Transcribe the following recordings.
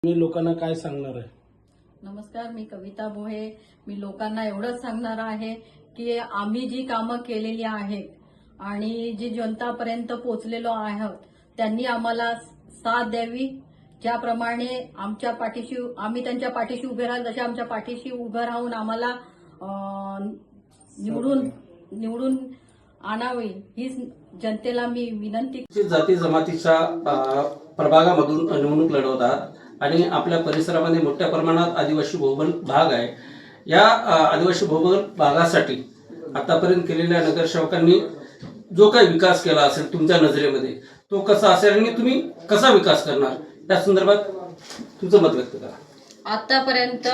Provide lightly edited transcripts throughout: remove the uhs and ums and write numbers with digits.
मी लोकांना काय सांगणार आहे? नमस्कार, मी कविता भोये. मी लोकांना एवढंच सांगणार आहे की आम्ही जी कामं केलेली आहेत आणि जी जनतापर्यंत पोहोचलेलो आहोत त्यांनी आम्हाला साथ द्यावी. ज्याप्रमाणे आमच्या पाठीशी आम्ही त्यांच्या पाठीशी उभे राहू जसे आमच्या पाठीशी उभं राहून आम्हाला निवडून आणावी हीच जनतेला मी विनंती. जाती जमातीच्या प्रभागामधून निवडणूक लढवतात आणि आपल्या परिसरामध्ये मोठ्या प्रमाणात आदिवासी बहुबल भाग आहे. या आदिवासी बहुबल भागासाठी आतापर्यंत केलेल्या नगरसेवकांनी जो काही विकास केला असेल तुमच्या नजरेमध्ये तो कसा असेल आणि तुम्ही कसा विकास करणार त्या संदर्भात तुमचं मत व्यक्त करा. आतापर्यंत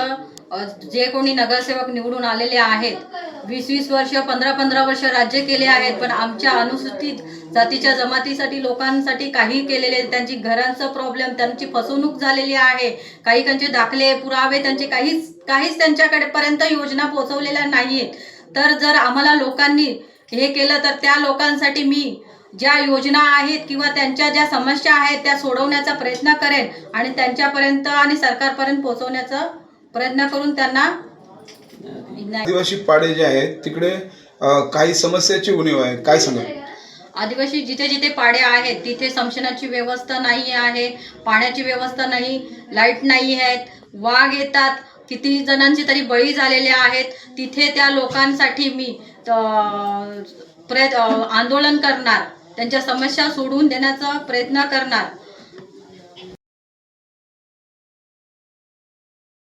जे कोणी नगरसेवक निवडून आलेले आहेत 20-20 वर्ष 15-15 वर्ष राज्य केले आहेत, पण आमच्या अनुसूचित जातीच्या जमातीसाठी लोकांसाठी काही केलेले. त्यांची घरांचं प्रॉब्लेम, त्यांची फसवणूक झालेली आहे. काही त्यांचे दाखले पुरावे त्यांचे काहीच त्यांच्याकडे पर्यंत योजना पोहोचवलेल्या नाहीत. तर जर आम्हाला लोकांनी हे केलं तर त्या लोकांसाठी मी ज्या योजना आहेत किंवा त्यांच्या ज्या समस्या आहेत त्या सोडवण्याचा प्रयत्न करेन आणि त्यांच्यापर्यंत आणि सरकारपर्यंत पोहोचवण्याचा प्रयत्न करून त्यांना. आदिवासी पाडे जे आहेत तिकडे काही समस्याची उणीव आहे, काय सांगाल? आदिवासी जिथे जिथे पाडे आहेत तिथे स्मशानाची व्यवस्था नाही आहे, पाण्याची व्यवस्था नाही, लाईट नाही आहेत, वाघ येतात, किती जणांची तरी बळी झालेले आहेत. तिथे त्या लोकांसाठी मी आंदोलन करणार, त्यांच्या समस्या सोडवून देण्याचा प्रयत्न करणार.